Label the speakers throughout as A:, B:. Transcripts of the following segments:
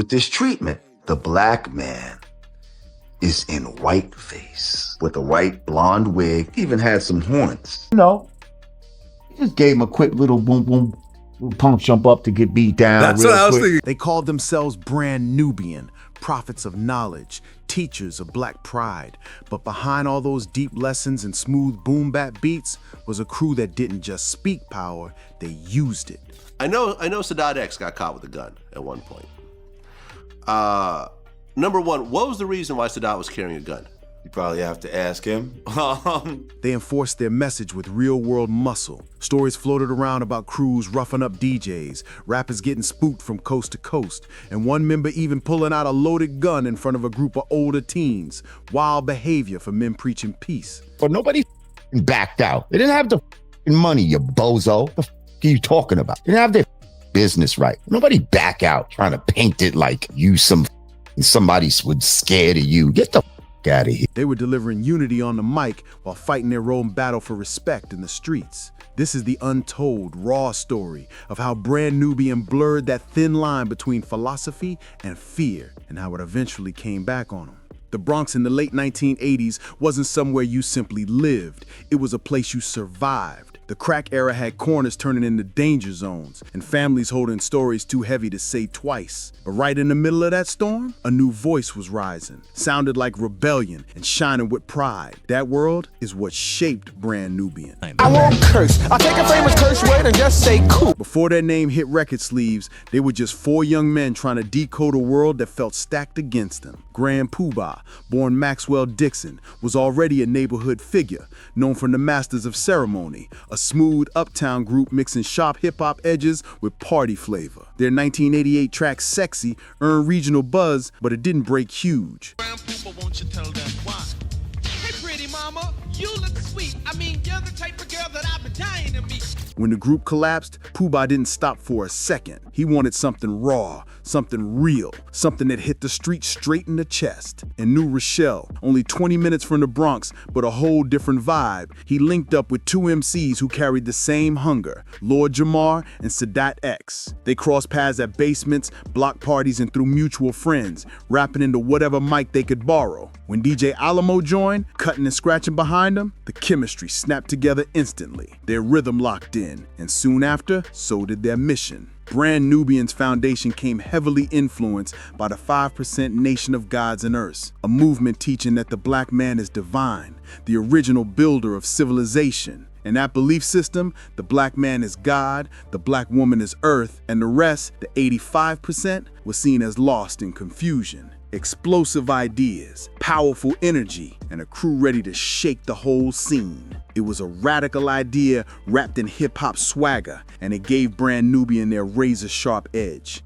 A: With this treatment, the black man is in whiteface with a white blonde wig, even had some horns.
B: Just gave him a quick little boom, boom, little pump jump up to get beat down.
C: That's
B: real
C: what I was
B: quick.
C: thinking.
D: They called themselves Brand Nubian, prophets of knowledge, teachers of black pride. But behind all those deep lessons and smooth boom bap beats was a crew that didn't just speak power, they used it.
E: I know Sadat X got caught with a gun at one point. Number one, what was the reason why Sadat was carrying a gun?
F: You probably have to ask him.
D: They enforced their message with real-world muscle. Stories floated around about crews roughing up DJs, rappers getting spooked from coast to coast, and one member even pulling out a loaded gun in front of a group of older teens. Wild behavior for men preaching peace.
B: But nobody backed out. They didn't have the money, you bozo. The are you talking about? They didn't have their business right. Nobody back out trying to paint it like you somebody was scared of you. Get the out of here.
D: They were delivering unity on the mic while fighting their own battle for respect in the streets. This is the untold, raw story of how Brand Nubian blurred that thin line between philosophy and fear, and how it eventually came back on them. The Bronx in the late 1980s wasn't somewhere you simply lived. It was a place you survived. The crack era had corners turning into danger zones, and families holding stories too heavy to say twice. But right in the middle of that storm, a new voice was rising. Sounded like rebellion and shining with pride. That world is what shaped Brand Nubian.
G: I won't curse. I'll take a famous curse word and just say cool.
D: Before their name hit record sleeves, they were just four young men trying to decode a world that felt stacked against them. Grand Puba, born Maxwell Dixon, was already a neighborhood figure, known from the Masters of Ceremony, a smooth uptown group mixing sharp hip-hop edges with party flavor. Their 1988 track Sexy earned regional buzz, but it didn't break huge.
H: Grand Puba, won't you tell them why? Hey, pretty mama, you look sweet. I mean, you're the type of girl that I've been dying to meet.
D: When the group collapsed, Puba didn't stop for a second. He wanted something raw, something real, something that hit the street straight in the chest. In New Rochelle, only 20 minutes from the Bronx, but a whole different vibe, he linked up with two MCs who carried the same hunger, Lord Jamar and Sadat X. They crossed paths at basements, block parties, and through mutual friends, rapping into whatever mic they could borrow. When DJ Alamo joined, cutting and scratching behind them, the chemistry snapped together instantly. Their rhythm locked in, and soon after, so did their mission. Brand Nubian's foundation came heavily influenced by the 5% Nation of Gods and Earths, a movement teaching that the black man is divine, the original builder of civilization. In that belief system, the black man is God, the black woman is earth, and the rest, the 85%, was seen as lost in confusion. Explosive ideas, powerful energy, and a crew ready to shake the whole scene. It was a radical idea wrapped in hip-hop swagger, and it gave Brand Nubian their razor-sharp edge.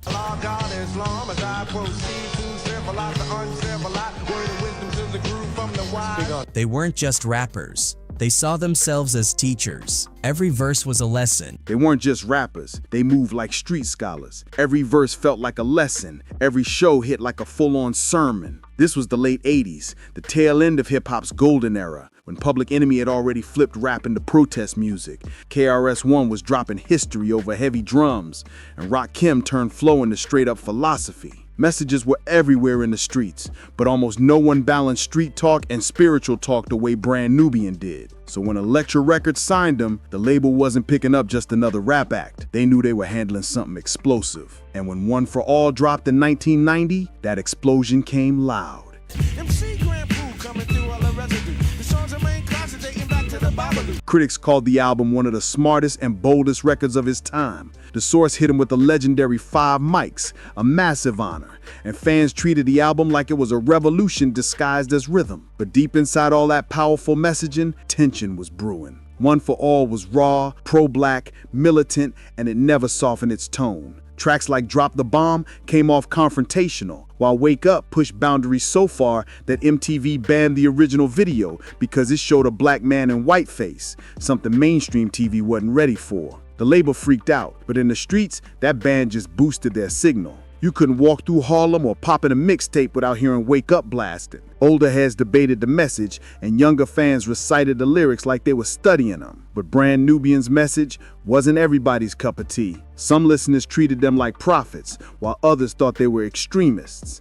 I: They weren't just rappers. They saw themselves as teachers. Every verse was a lesson.
D: They weren't just rappers, they moved like street scholars. Every verse felt like a lesson. Every show hit like a full-on sermon. This was the late 80s, the tail end of hip-hop's golden era, when Public Enemy had already flipped rap into protest music. KRS-One was dropping history over heavy drums, and Rakim turned flow into straight-up philosophy. Messages were everywhere in the streets, but almost no one balanced street talk and spiritual talk the way Brand Nubian did. So when Elektra Records signed them, the label wasn't picking up just another rap act. They knew they were handling something explosive. And when One for All dropped in 1990, that explosion came loud.
H: MC Grand Poo coming through all the residue. The songs remain classic, dating back to the Babalu.
D: Critics called the album one of the smartest and boldest records of his time. The Source hit him with the legendary 5 mics, a massive honor, and fans treated the album like it was a revolution disguised as rhythm. But deep inside all that powerful messaging, tension was brewing. One for All was raw, pro-black, militant, and it never softened its tone. Tracks like Drop the Bomb came off confrontational, while Wake Up pushed boundaries so far that MTV banned the original video because it showed a black man in whiteface, something mainstream TV wasn't ready for. The label freaked out, but in the streets, that ban just boosted their signal. You couldn't walk through Harlem or pop in a mixtape without hearing Wake Up blasting. Older heads debated the message, and younger fans recited the lyrics like they were studying them. But Brand Nubian's message wasn't everybody's cup of tea. Some listeners treated them like prophets, while others thought they were extremists.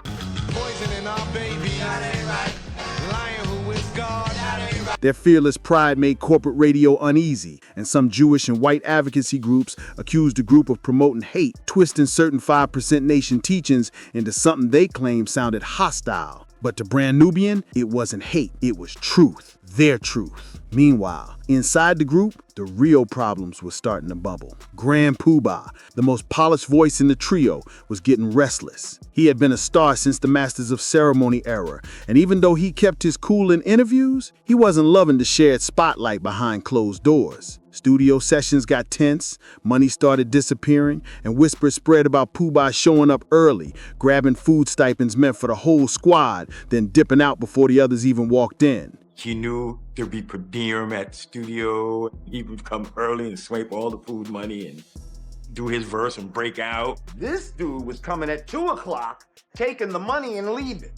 D: Their fearless pride made corporate radio uneasy, and some Jewish and white advocacy groups accused the group of promoting hate, twisting certain 5% Nation teachings into something they claimed sounded hostile. But to Brand Nubian, it wasn't hate, it was truth, their truth. Meanwhile, inside the group, the real problems were starting to bubble. Grand Puba, the most polished voice in the trio, was getting restless. He had been a star since the Masters of Ceremony era, and even though he kept his cool in interviews, he wasn't loving the shared spotlight behind closed doors. Studio sessions got tense, money started disappearing, and whispers spread about Puba showing up early, grabbing food stipends meant for the whole squad, then dipping out before the others even walked in.
C: He knew there'd be per diem at the studio. He would come early and swipe all the food money and do his verse and break out.
B: This dude was coming at 2 o'clock, taking the money and leaving.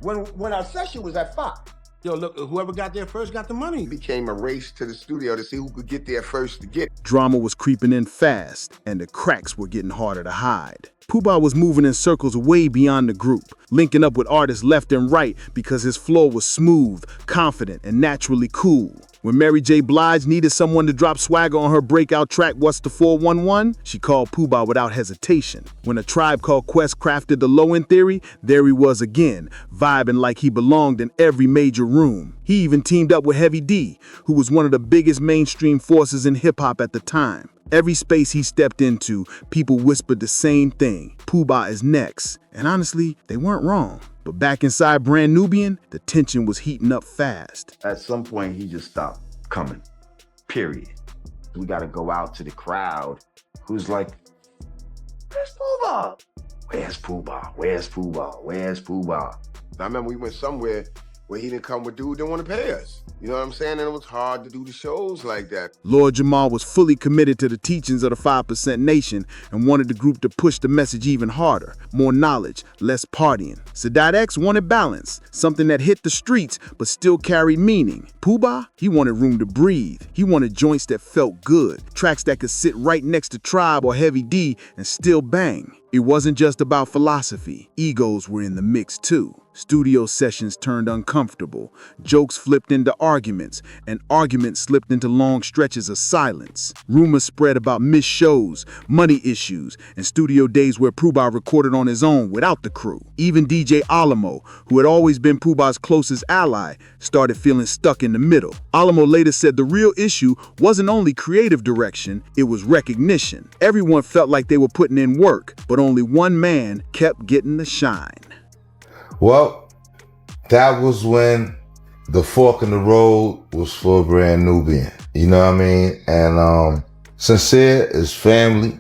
B: When our session was at 5.
J: Yo, look, whoever got there first got the money.
K: It became a race to the studio to see who could get there first to get.
D: Drama was creeping in fast, and the cracks were getting harder to hide. Puba was moving in circles way beyond the group, linking up with artists left and right because his flow was smooth, confident, and naturally cool. When Mary J. Blige needed someone to drop swagger on her breakout track What's the 411, she called Puba without hesitation. When A Tribe Called Quest crafted the Low-End Theory, there he was again, vibing like he belonged in every major room. He even teamed up with Heavy D, who was one of the biggest mainstream forces in hip-hop at the time. Every space he stepped into, people whispered the same thing: Puba is next. And honestly, they weren't wrong. But back inside Brand Nubian, the tension was heating up fast.
B: At some point, he just stopped coming, period. We got to go out to the crowd who's like, where's Puba? Where's Puba? Where's Puba? Where's Puba?
K: I remember we went somewhere where he didn't come with dude didn't want to pay us. You know what I'm saying? And it was hard to do the shows like that.
D: Lord Jamar was fully committed to the teachings of the 5% Nation and wanted the group to push the message even harder. More knowledge, less partying. Sadat X wanted balance, something that hit the streets but still carried meaning. Puba, he wanted room to breathe. He wanted joints that felt good, tracks that could sit right next to Tribe or Heavy D and still bang. It wasn't just about philosophy. Egos were in the mix too. Studio sessions turned uncomfortable. Jokes flipped into arguments, and arguments slipped into long stretches of silence. Rumors spread about missed shows, money issues, and studio days where Puba recorded on his own without the crew. Even DJ Alamo, who had always been Puba's closest ally, started feeling stuck in the middle. Alamo later said the real issue wasn't only creative direction, it was recognition. Everyone felt like they were putting in work, but only one man kept getting the shine.
L: Well, that was when the fork in the road was for Brand Nubian. You know what I mean? And Sincere is family.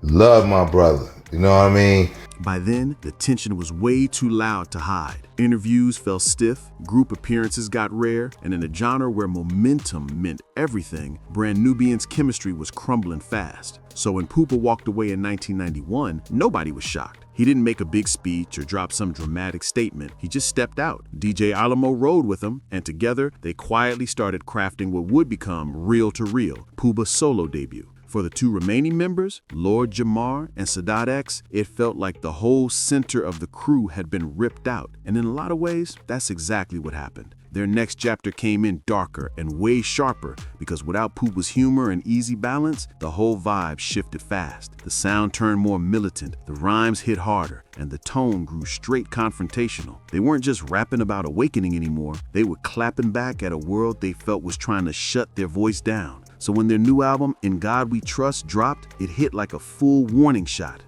L: Love my brother. You know what I mean?
D: By then, the tension was way too loud to hide. Interviews fell stiff, group appearances got rare, and in a genre where momentum meant everything, Brand Nubian's chemistry was crumbling fast. So when Puba walked away in 1991, nobody was shocked. He didn't make a big speech or drop some dramatic statement. He just stepped out. DJ Alamo rode with him, and together they quietly started crafting what would become Real to Real, Puba's solo debut. For the two remaining members, Lord Jamar and Sadat X, it felt like the whole center of the crew had been ripped out. And in a lot of ways, that's exactly what happened. Their next chapter came in darker and way sharper because without Puba's humor and easy balance, the whole vibe shifted fast. The sound turned more militant, the rhymes hit harder, and the tone grew straight confrontational. They weren't just rapping about awakening anymore, they were clapping back at a world they felt was trying to shut their voice down. So when their new album, In God We Trust, dropped, it hit like a full warning shot.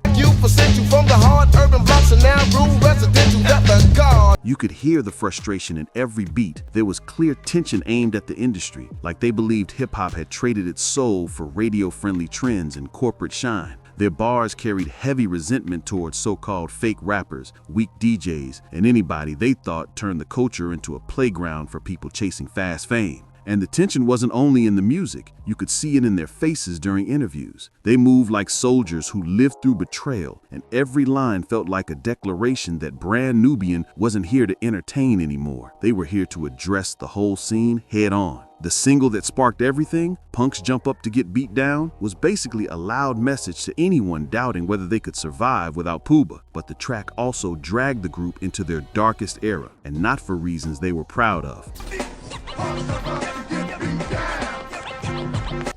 D: You could hear the frustration in every beat. There was clear tension aimed at the industry, like they believed hip-hop had traded its soul for radio-friendly trends and corporate shine. Their bars carried heavy resentment towards so-called fake rappers, weak DJs, and anybody they thought turned the culture into a playground for people chasing fast fame. And the tension wasn't only in the music, you could see it in their faces during interviews. They moved like soldiers who lived through betrayal, and every line felt like a declaration that Brand Nubian wasn't here to entertain anymore. They were here to address the whole scene head on. The single that sparked everything, Punks Jump Up to Get Beat Down, was basically a loud message to anyone doubting whether they could survive without Puba. But the track also dragged the group into their darkest era, and not for reasons they were proud of.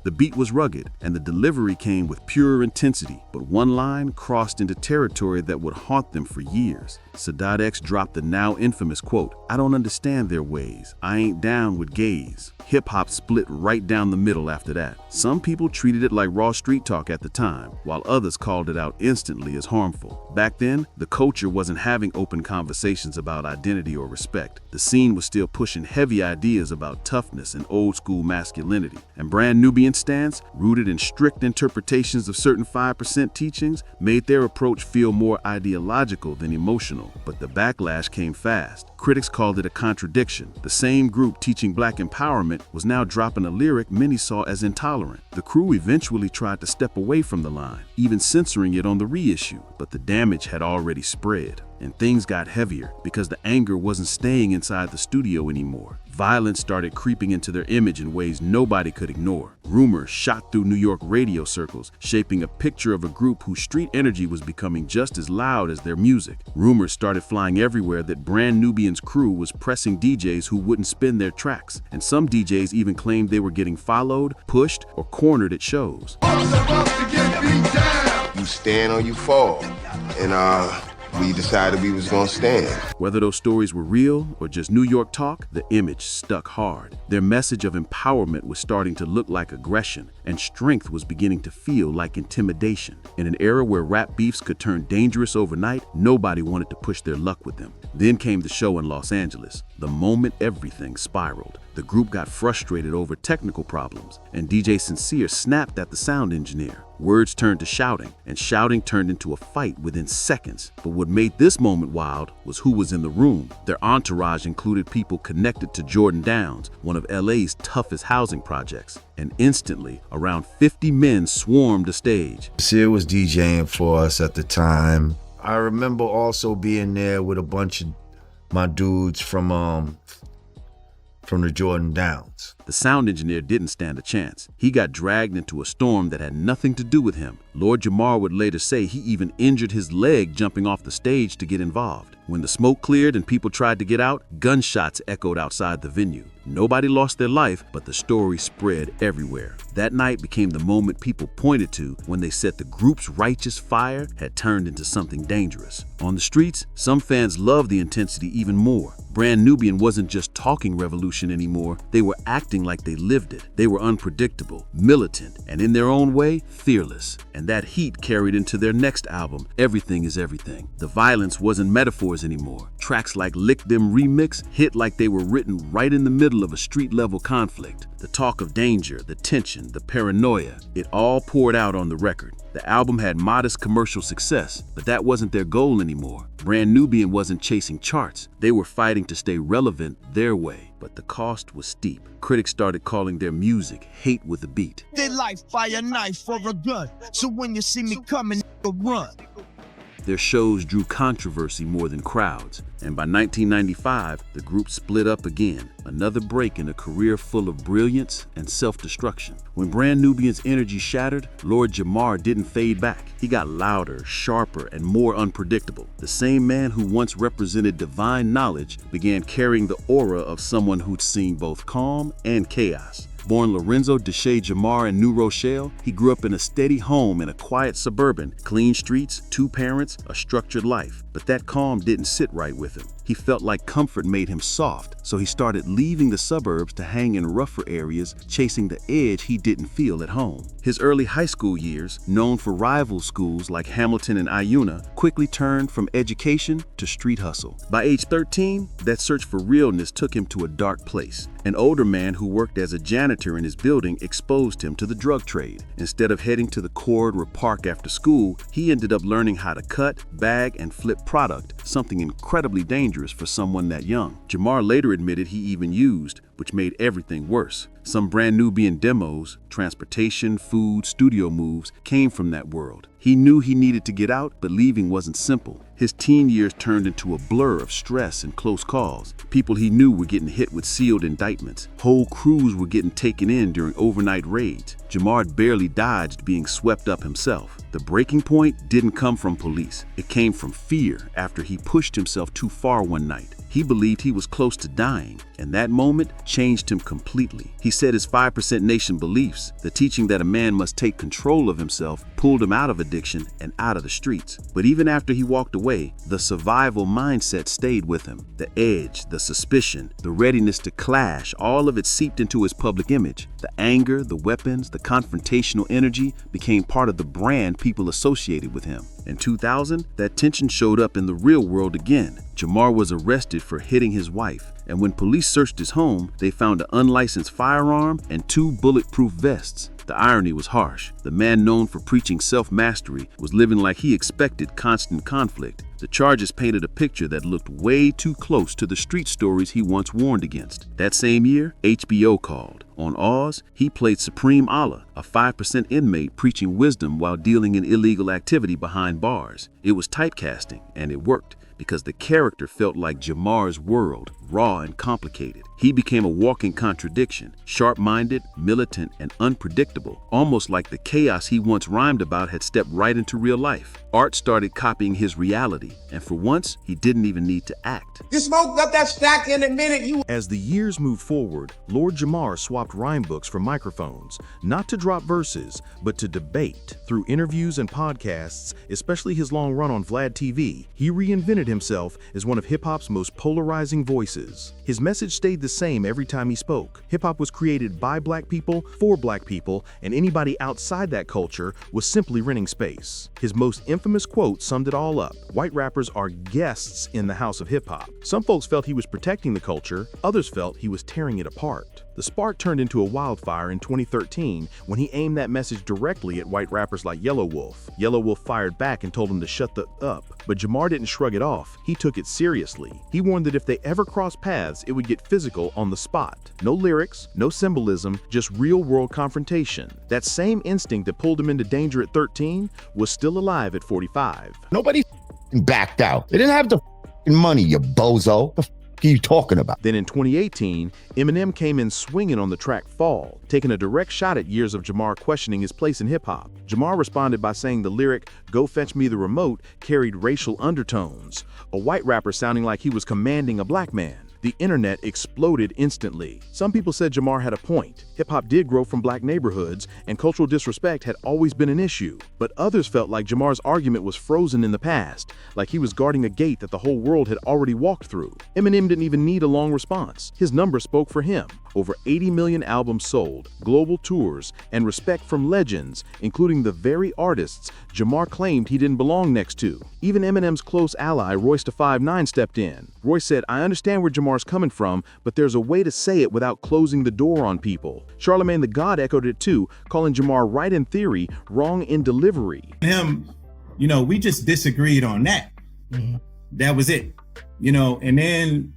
D: The beat was rugged, and the delivery came with pure intensity, but one line crossed into territory that would haunt them for years. Sadat X dropped the now infamous quote, "I don't understand their ways. I ain't down with gays." Hip-hop split right down the middle after that. Some people treated it like raw street talk at the time, while others called it out instantly as harmful. Back then, the culture wasn't having open conversations about identity or respect. The scene was still pushing heavy ideas about toughness and old-school masculinity. And Brand Nubian's stance, rooted in strict interpretations of certain 5% teachings, made their approach feel more ideological than emotional. But the backlash came fast. Critics called it a contradiction. The same group teaching black empowerment was now dropping a lyric many saw as intolerant. The crew eventually tried to step away from the line, even censoring it on the reissue, but the damage had already spread. And things got heavier because the anger wasn't staying inside the studio anymore. Violence started creeping into their image in ways nobody could ignore. Rumors shot through New York radio circles, shaping a picture of a group whose street energy was becoming just as loud as their music. Rumors started flying everywhere that Brand Nubian's crew was pressing DJs who wouldn't spin their tracks, and some DJs even claimed they were getting followed, pushed, or cornered at shows.
K: You stand or you fall, and we decided we was gonna stand.
D: Whether those stories were real or just New York talk, the image stuck hard. Their message of empowerment was starting to look like aggression, and strength was beginning to feel like intimidation. In an era where rap beefs could turn dangerous overnight, nobody wanted to push their luck with them. Then came the show in Los Angeles. The moment everything spiraled. The group got frustrated over technical problems, and DJ Sincere snapped at the sound engineer. Words turned to shouting, and shouting turned into a fight within seconds. But what made this moment wild was who was in the room. Their entourage included people connected to Jordan Downs, one of LA's toughest housing projects. And instantly, around 50 men swarmed the stage.
F: Sincere was DJing for us at the time. I remember also being there with a bunch of my dudes from the Jordan Downs.
D: The sound engineer didn't stand a chance. He got dragged into a storm that had nothing to do with him. Lord Jamar would later say he even injured his leg jumping off the stage to get involved. When the smoke cleared and people tried to get out, gunshots echoed outside the venue. Nobody lost their life, but the story spread everywhere. That night became the moment people pointed to when they said the group's righteous fire had turned into something dangerous. On the streets, some fans loved the intensity even more. Brand Nubian wasn't just talking revolution anymore, they were acting like they lived it. They were unpredictable, militant, and in their own way, fearless. And that heat carried into their next album, Everything is Everything. The violence wasn't metaphors anymore. Tracks like Lick Them Remix hit like they were written right in the middle of a street-level conflict. The talk of danger, the tension, the paranoia, it all poured out on the record. The album had modest commercial success, but that wasn't their goal anymore. Brand Nubian wasn't chasing charts. They were fighting to stay relevant their way, but the cost was steep. Critics started calling their music hate with a beat.
M: Their life by a knife or a gun, so when you see me coming, run.
D: Their shows drew controversy more than crowds, and by 1995, the group split up again, another break in a career full of brilliance and self-destruction. When Brand Nubian's energy shattered, Lord Jamar didn't fade back. He got louder, sharper, and more unpredictable. The same man who once represented divine knowledge began carrying the aura of someone who'd seen both calm and chaos. Born Lorenzo Deshay Jamar in New Rochelle, he grew up in a steady home in a quiet suburban, clean streets, 2 parents, a structured life. But that calm didn't sit right with him. He felt like comfort made him soft, so he started leaving the suburbs to hang in rougher areas, chasing the edge he didn't feel at home. His early high school years, known for rival schools like Hamilton and Iuna, quickly turned from education to street hustle. By age 13, that search for realness took him to a dark place. An older man who worked as a janitor in his building exposed him to the drug trade. Instead of heading to the corridor park after school, he ended up learning how to cut, bag, and flip product, something incredibly dangerous for someone that young. Jamar later admitted he even used, which made everything worse. Some Brand Nubian demos, transportation, food, studio moves came from that world. He knew he needed to get out, but leaving wasn't simple. His teen years turned into a blur of stress and close calls. People he knew were getting hit with sealed indictments. Whole crews were getting taken in during overnight raids. Jamar barely dodged being swept up himself. The breaking point didn't come from police. It came from fear after he pushed himself too far one night. He believed he was close to dying, and that moment changed him completely. He said his 5% Nation beliefs, the teaching that a man must take control of himself, pulled him out of addiction and out of the streets. But even after he walked away, the survival mindset stayed with him. The edge, the suspicion, the readiness to clash, all of it seeped into his public image. The anger, the weapons, the confrontational energy became part of the brand people associated with him. In 2000, that tension showed up in the real world again. Jamar was arrested for hitting his wife, and when police searched his home, they found an unlicensed firearm and 2 bulletproof vests. The irony was harsh. The man known for preaching self-mastery was living like he expected constant conflict. The charges painted a picture that looked way too close to the street stories he once warned against. That same year, HBO called. On Oz, he played Supreme Allah, a 5% inmate preaching wisdom while dealing in illegal activity behind bars. It was typecasting, and it worked, because the character felt like Jamar's world, raw and complicated. He became a walking contradiction, sharp-minded, militant, and unpredictable, almost like the chaos he once rhymed about had stepped right into real life. Art started copying his reality, and for once, he didn't even need to act.
J: You smoked up that stack in a minute, you.
N: As the years moved forward, Lord Jamar swapped rhyme books for microphones, not to drop verses, but to debate. Through interviews and podcasts, especially his long run on Vlad TV, he reinvented himself as one of hip-hop's most polarizing voices. His message stayed the same every time he spoke. Hip-hop was created by black people, for black people, and anybody outside that culture was simply renting space. His most infamous quote summed it all up. White rappers are guests in the house of hip-hop. Some folks felt he was protecting the culture, others felt he was tearing it apart. The spark turned into a wildfire in 2013 when he aimed that message directly at white rappers like Yellow Wolf. Yellow Wolf fired back and told him to shut the up, but Jamar didn't shrug it off. He took it seriously. He warned that if they ever crossed paths, it would get physical on the spot. No lyrics, no symbolism, just real-world confrontation. That same instinct that pulled him into danger at 13 was still alive at 45.
B: Nobody backed out. They didn't have the money, you bozo. The are you talking about?
N: Then in 2018, Eminem came in swinging on the track Fall, taking a direct shot at years of Jamar questioning his place in hip-hop. Jamar responded by saying the lyric, "Go fetch me the remote," carried racial undertones, a white rapper sounding like he was commanding a black man. The internet exploded instantly. Some people said Jamar had a point. Hip-hop did grow from black neighborhoods, and cultural disrespect had always been an issue. But others felt like Jamar's argument was frozen in the past, like he was guarding a gate that the whole world had already walked through. Eminem didn't even need a long response. His numbers spoke for him. Over 80 million albums sold, global tours, and respect from legends, including the very artists Jamar claimed he didn't belong next to. Even Eminem's close ally, Royce da 5'9", stepped in. Royce said, "I understand where Jamar's coming from, but there's a way to say it without closing the door on people." Charlemagne the God echoed it too, calling Jamar right in theory, wrong in delivery.
O: We just disagreed on that. That was it. And then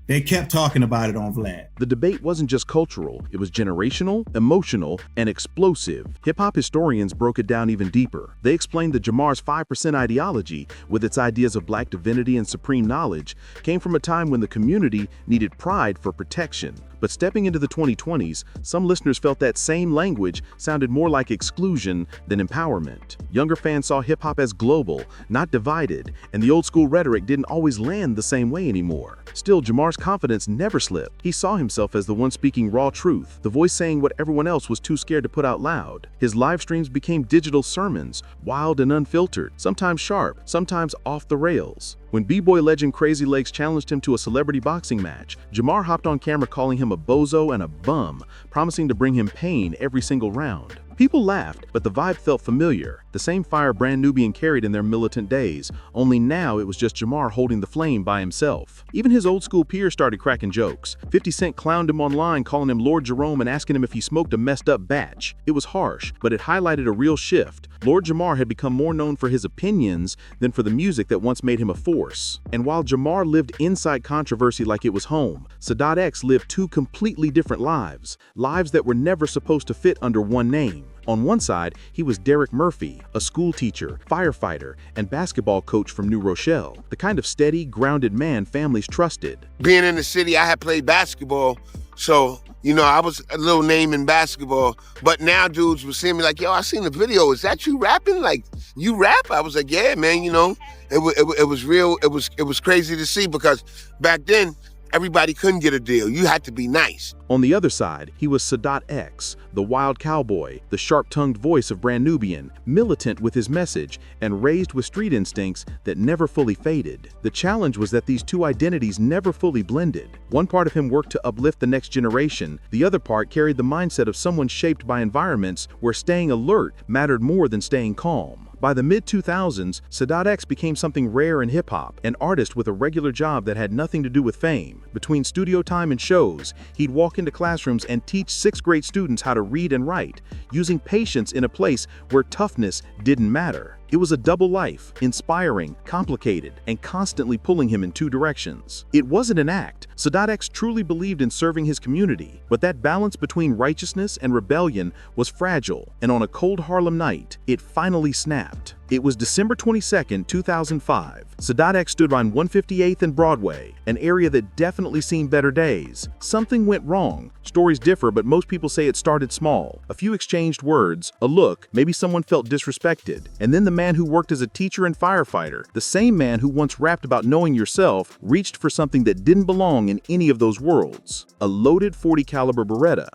O: they kept talking about it on Vlad.
N: The debate wasn't just cultural, it was generational, emotional, and explosive. Hip-hop historians broke it down even deeper. They explained that Jamar's 5% ideology, with its ideas of black divinity and supreme knowledge, came from a time when the community needed pride for protection. But stepping into the 2020s, some listeners felt that same language sounded more like exclusion than empowerment. Younger fans saw hip-hop as global, not divided, and the old-school rhetoric didn't always land the same way anymore. Still, Jamar's confidence never slipped. He saw himself as the one speaking raw truth, the voice saying what everyone else was too scared to put out loud. His live streams became digital sermons, wild and unfiltered, sometimes sharp, sometimes off the rails. When b-boy legend Crazy Legs challenged him to a celebrity boxing match, Jamar hopped on camera calling him a bozo and a bum, promising to bring him pain every single round. People laughed, but the vibe felt familiar. The same fire Brand Nubian carried in their militant days, only now it was just Jamar holding the flame by himself. Even his old school peers started cracking jokes. 50 Cent clowned him online, calling him Lord Jerome and asking him if he smoked a messed up batch. It was harsh, but it highlighted a real shift. Lord Jamar had become more known for his opinions than for the music that once made him a force. And while Jamar lived inside controversy like it was home, Sadat X lived two completely different lives. Lives that were never supposed to fit under one name. On one side, he was Derek Murphy, a school teacher, firefighter, and basketball coach from New Rochelle, the kind of steady, grounded man families trusted.
K: Being in the city, I had played basketball, so, you know, I was a little name in basketball. But now dudes were seeing me like, yo, I seen the video. Is that you rapping? Like, you rap? I was like, yeah, man, you know. It was real. It was crazy to see because back then, everybody couldn't get a deal. You had to be nice.
N: On the other side, he was Sadat X, the wild cowboy, the sharp-tongued voice of Brand Nubian, militant with his message, and raised with street instincts that never fully faded. The challenge was that these two identities never fully blended. One part of him worked to uplift the next generation, the other part carried the mindset of someone shaped by environments where staying alert mattered more than staying calm. By the mid-2000s, Sadat X became something rare in hip-hop, an artist with a regular job that had nothing to do with fame. Between studio time and shows, he'd walk into classrooms and teach 6th grade students how to read and write, using patience in a place where toughness didn't matter. It was a double life, inspiring, complicated, and constantly pulling him in two directions. It wasn't an act. Sadat X truly believed in serving his community, but that balance between righteousness and rebellion was fragile, and on a cold Harlem night, it finally snapped. It was December 22, 2005. Sadat X stood on 158th and Broadway, an area that definitely seen better days. Something went wrong. Stories differ, but most people say it started small. A few exchanged words, a look, maybe someone felt disrespected. And then the man who worked as a teacher and firefighter, the same man who once rapped about knowing yourself, reached for something that didn't belong in any of those worlds. A loaded .40 caliber Beretta.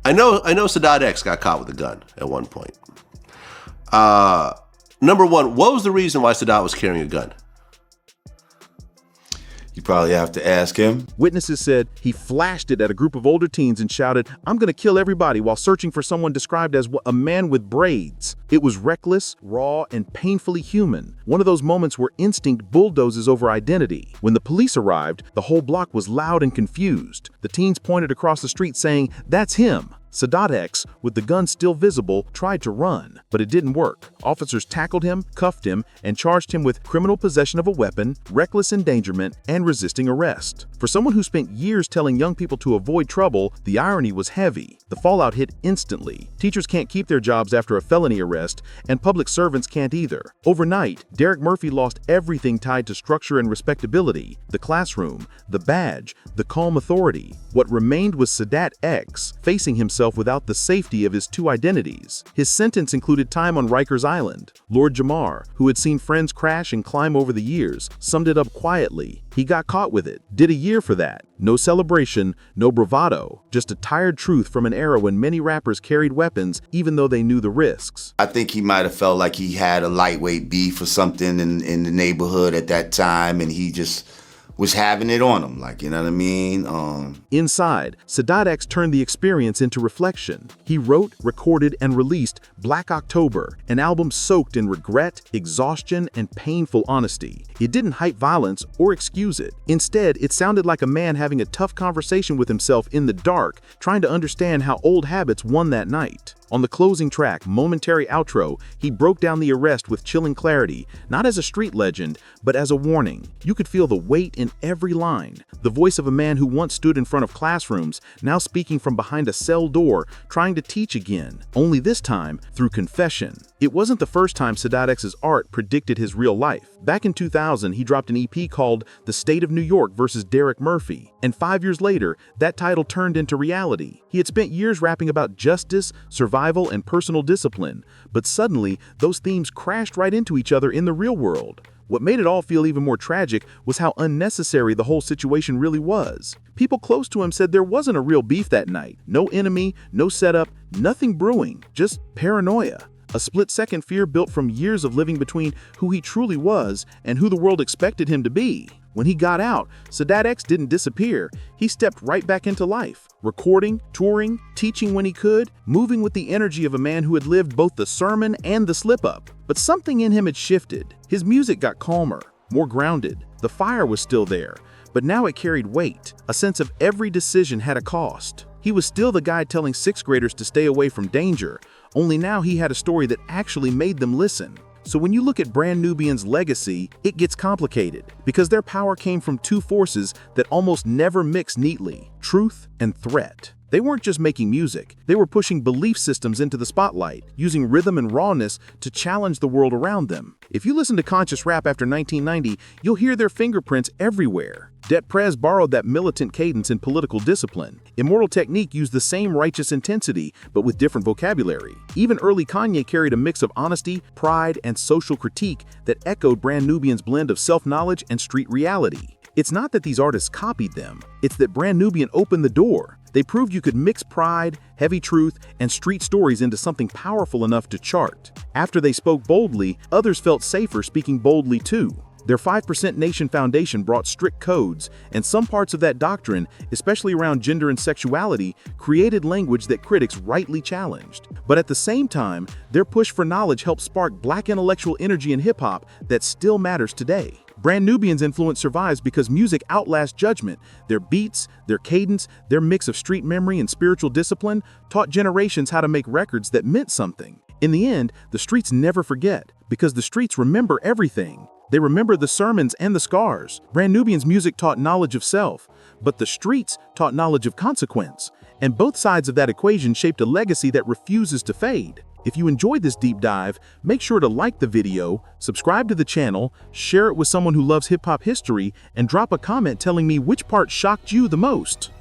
E: I know Sadat X got caught with a gun at one point. Number one, what was the reason why Sadat was carrying a gun?
A: You probably have to ask him.
N: Witnesses said he flashed it at a group of older teens and shouted, "I'm gonna kill everybody," while searching for someone described as a man with braids. It was reckless, raw, and painfully human. One of those moments where instinct bulldozes over identity. When the police arrived, the whole block was loud and confused. The teens pointed across the street saying, "That's him." Sadat X, with the gun still visible, tried to run, but it didn't work. Officers tackled him, cuffed him, and charged him with criminal possession of a weapon, reckless endangerment, and resisting arrest. For someone who spent years telling young people to avoid trouble, the irony was heavy. The fallout hit instantly. Teachers can't keep their jobs after a felony arrest, and public servants can't either. Overnight, Derek Murphy lost everything tied to structure and respectability: the classroom, the badge, the calm authority. What remained was Sadat X, facing himself without the safety of his two identities. His sentence included time on Rikers Island. Lord Jamar, who had seen friends crash and climb over the years, summed it up quietly. He got caught with it. Did a year for that. No celebration, no bravado, just a tired truth from an era when many rappers carried weapons even though they knew the risks.
A: I think he might have felt like he had a lightweight beef or something in the neighborhood at that time, and he just was having it on him, like, you know what I mean?
N: Inside, Sadat X turned the experience into reflection. He wrote, recorded, and released Black October, an album soaked in regret, exhaustion, and painful honesty. It didn't hype violence or excuse it. Instead, it sounded like a man having a tough conversation with himself in the dark, trying to understand how old habits won that night. On the closing track, Momentary Outro, he broke down the arrest with chilling clarity, not as a street legend, but as a warning. You could feel the weight in every line. The voice of a man who once stood in front of classrooms, now speaking from behind a cell door, trying to teach again, only this time through confession. It wasn't the first time Sadat X's art predicted his real life. Back in 2000, he dropped an EP called The State of New York vs. Derek Murphy, and 5 years later, that title turned into reality. He had spent years rapping about justice, survival, and personal discipline, but suddenly, those themes crashed right into each other in the real world. What made it all feel even more tragic was how unnecessary the whole situation really was. People close to him said there wasn't a real beef that night. No enemy, no setup, nothing brewing, just paranoia. A split-second fear built from years of living between who he truly was and who the world expected him to be. When he got out, Sadat X didn't disappear. He stepped right back into life, recording, touring, teaching when he could, moving with the energy of a man who had lived both the sermon and the slip-up. But something in him had shifted. His music got calmer, more grounded. The fire was still there, but now it carried weight, a sense of every decision had a cost. He was still the guy telling sixth graders to stay away from danger, only now he had a story that actually made them listen. So when you look at Brand Nubian's legacy, it gets complicated, because their power came from two forces that almost never mix neatly: truth and threat. They weren't just making music, they were pushing belief systems into the spotlight, using rhythm and rawness to challenge the world around them. If you listen to conscious rap after 1990, you'll hear their fingerprints everywhere. Det Prez borrowed that militant cadence in political discipline. Immortal Technique used the same righteous intensity, but with different vocabulary. Even early Kanye carried a mix of honesty, pride, and social critique that echoed Brand Nubian's blend of self-knowledge and street reality. It's not that these artists copied them, it's that Brand Nubian opened the door. They proved you could mix pride, heavy truth, and street stories into something powerful enough to chart. After they spoke boldly, others felt safer speaking boldly too. Their 5% Nation Foundation brought strict codes, and some parts of that doctrine, especially around gender and sexuality, created language that critics rightly challenged. But at the same time, their push for knowledge helped spark Black intellectual energy in hip-hop that still matters today. Brand Nubian's influence survives because music outlasts judgment. Their beats, their cadence, their mix of street memory and spiritual discipline taught generations how to make records that meant something. In the end, the streets never forget, because the streets remember everything. They remember the sermons and the scars. Brand Nubian's music taught knowledge of self, but the streets taught knowledge of consequence. And both sides of that equation shaped a legacy that refuses to fade. If you enjoyed this deep dive, make sure to like the video, subscribe to the channel, share it with someone who loves hip-hop history, and drop a comment telling me which part shocked you the most.